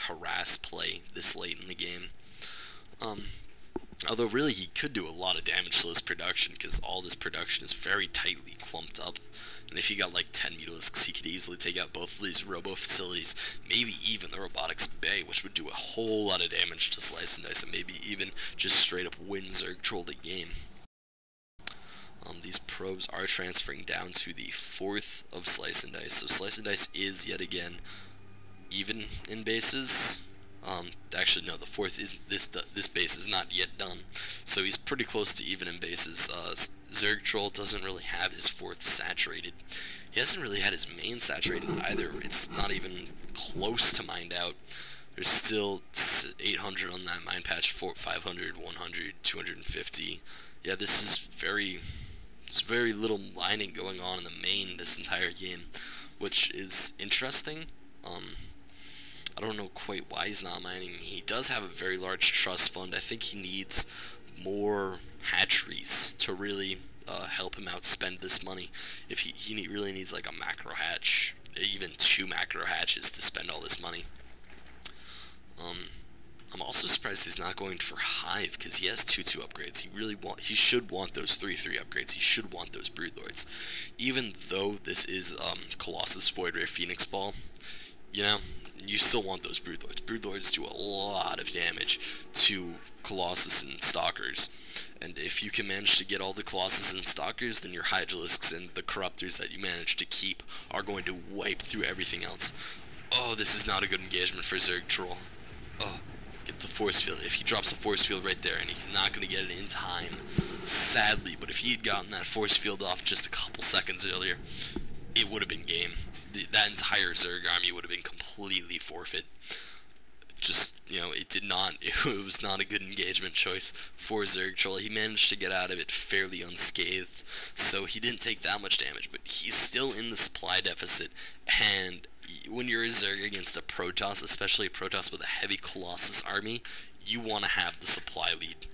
harass play this late in the game. Although really he could do a lot of damage to this production because all this production is very tightly clumped up. And if he got like 10 Mutalisks, he could easily take out both of these robo facilities, maybe even the robotics bay, which would do a whole lot of damage to Slice and Dice, and maybe even just straight up win Zergtroll the game. These probes are transferring down to the 4th of Slice and Dice, so Slice and Dice is yet again even in bases. Actually, no, the 4th is this base is not yet done, so he's pretty close to even in bases. Zergtroll doesn't really have his 4th saturated. He hasn't really had his main saturated either. It's not even close to mined out. There's still 800 on that mine patch, 500, 100, 250. Yeah, there's very little mining going on in the main this entire game, which is interesting. I don't know quite why he's not mining. He does have a very large trust fund. I think he needs more hatcheries to really help him out spend this money. If he really needs like a macro hatch, even 2 macro hatches to spend all this money. I'm also surprised he's not going for Hive because he has 2/2 upgrades. He should want those 3/3 upgrades. He should want those Broodlords. Even though this is Colossus Void Ray Phoenix Ball, you know, you still want those Broodlords. Broodlords do a lot of damage to Colossus and Stalkers. And if you can manage to get all the Colossus and Stalkers, then your Hydralisks and the Corruptors that you manage to keep are going to wipe through everything else. Oh, this is not a good engagement for Zergtroll. Oh, get the force field. If he drops a force field right there, and he's not going to get it in time, sadly, but if he had gotten that force field off just a couple seconds earlier, it would have been game. That entire Zerg army would have been completely forfeit. Just, you know, it was not a good engagement choice for Zergtroll. He managed to get out of it fairly unscathed, so he didn't take that much damage, but he's still in the supply deficit, and when you're a Zerg against a Protoss, especially a Protoss with a heavy Colossus army, you want to have the supply lead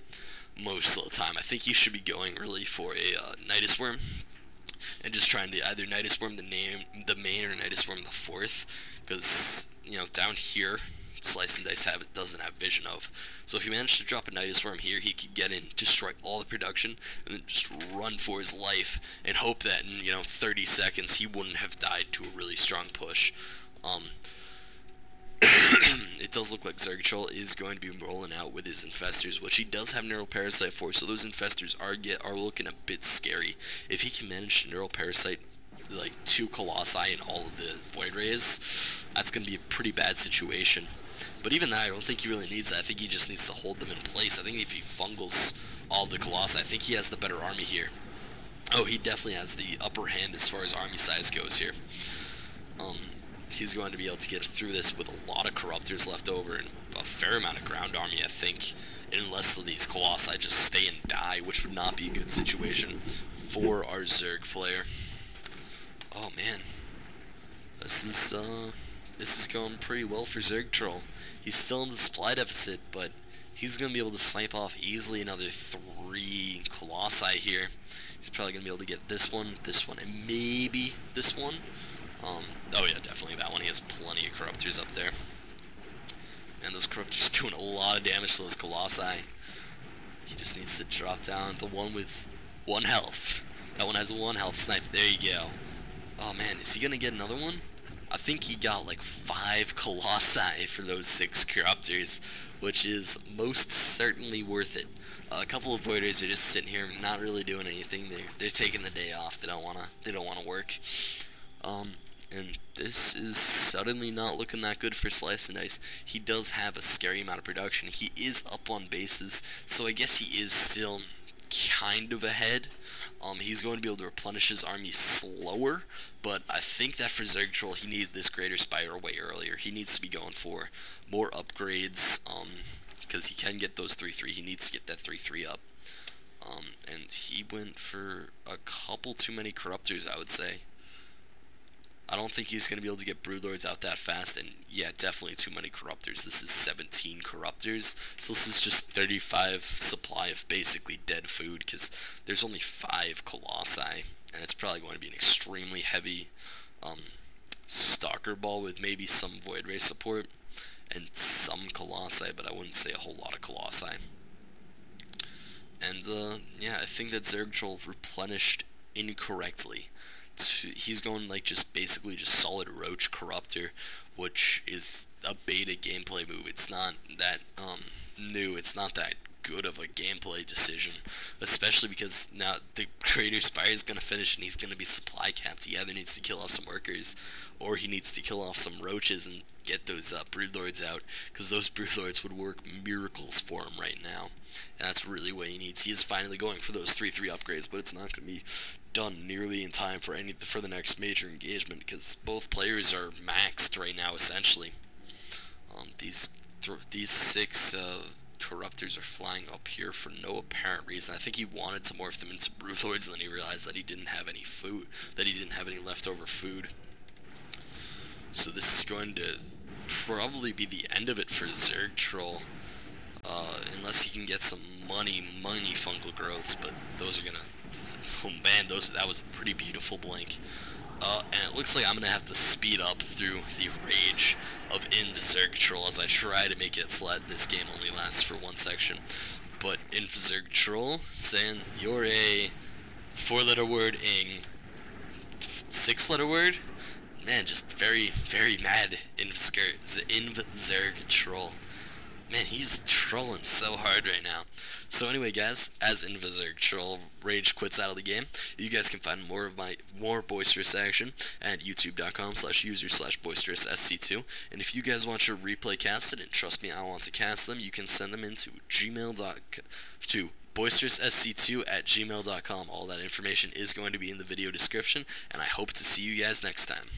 most of the time. I think you should be going really for a Nidus Worm, and just trying to either Nidus Worm the main or Nidus Worm the 4th, because, you know, down here, Slice and Dice doesn't have vision of. So if he managed to drop a Nidus Worm here, he could get in, destroy all the production, and then just run for his life, and hope that in, you know, 30 seconds he wouldn't have died to a really strong push. It does look like Zergtroll is going to be rolling out with his Infestors, which he does have Neural Parasite for, so those Infestors are looking a bit scary. If he can manage to Neural Parasite like 2 Colossi and all of the Void Rays, that's going to be a pretty bad situation. But even that, I don't think he really needs that. I think he just needs to hold them in place. I think if he fungals all the Colossi, I think he has the better army here. Oh, he definitely has the upper hand as far as army size goes here. He's going to be able to get through this with a lot of Corruptors left over and a fair amount of ground army, I think, unless these Colossi just stay and die, which would not be a good situation for our Zerg player. Oh man, this is going pretty well for Zergtroll. He's still in the supply deficit, but he's going to be able to snipe off easily another 3 Colossi here. He's probably going to be able to get this one, and maybe this one. Oh yeah, definitely that one. He has plenty of Corruptors up there. And those Corruptors doing a lot of damage to those Colossi. He just needs to drop down the one with 1 health. That one has 1 health snipe. There you go. Oh man, is he going to get another one? I think he got like 5 Colossi for those 6 Corruptors, which is most certainly worth it. A couple of Void Rays are just sitting here not really doing anything. They're taking the day off. They don't wanna work. And this is suddenly not looking that good for Slice and Dice. He does have a scary amount of production. He is up on bases, so I guess he is still kind of ahead. He's going to be able to replenish his army slower, but I think that for Zergtroll, he needed this Greater Spiral way earlier. He needs to be going for more upgrades, because he can get those 3/3. He needs to get that 3/3 up. And he went for a couple too many Corruptors, I would say. I don't think he's going to be able to get Broodlords out that fast, and yeah, definitely too many Corruptors. This is 17 Corruptors, so this is just 35 supply of basically dead food, because there's only 5 Colossi, and it's probably going to be an extremely heavy Stalker Ball with maybe some Void Ray support, and some Colossi, but I wouldn't say a whole lot of Colossi. And yeah, I think that xSliceNDicex replenished incorrectly. He's going like just basically just solid Roach Corruptor, which is a beta gameplay move. It's not that new. It's not that good of a gameplay decision, especially because now the Creator Spire is gonna finish and he's gonna be supply capped. He either needs to kill off some workers, or he needs to kill off some roaches and get those broodlords out, because those broodlords would work miracles for him right now. And that's really what he needs. He is finally going for those 3/3 upgrades, but it's not going to be done nearly in time for the next major engagement, because both players are maxed right now essentially. These 6 Corruptors are flying up here for no apparent reason. I think he wanted to morph them into broodlords, and then he realized that he didn't have any food, that he didn't have any leftover food. So this is going to probably be the end of it for xSliceNDicex, unless he can get some money fungal growths, but those are gonna, oh man, that was a pretty beautiful blink. And it looks like I'm gonna have to speed up through the rage of invzergtroll as I try to make it so that this game only lasts for 1 section. But invzergtroll saying you're a 4-letter word ing 6-letter word. Man, just very mad invzergtroll. Man, he's trolling so hard right now. So anyway, guys, as invzergtroll rage quits out of the game, you guys can find more of my Boisterous action at youtube.com/user/boisteroussc2. And if you guys want your replay casted, and trust me, I want to cast them, you can send them into boisteroussc2@gmail.com. All that information is going to be in the video description, and I hope to see you guys next time.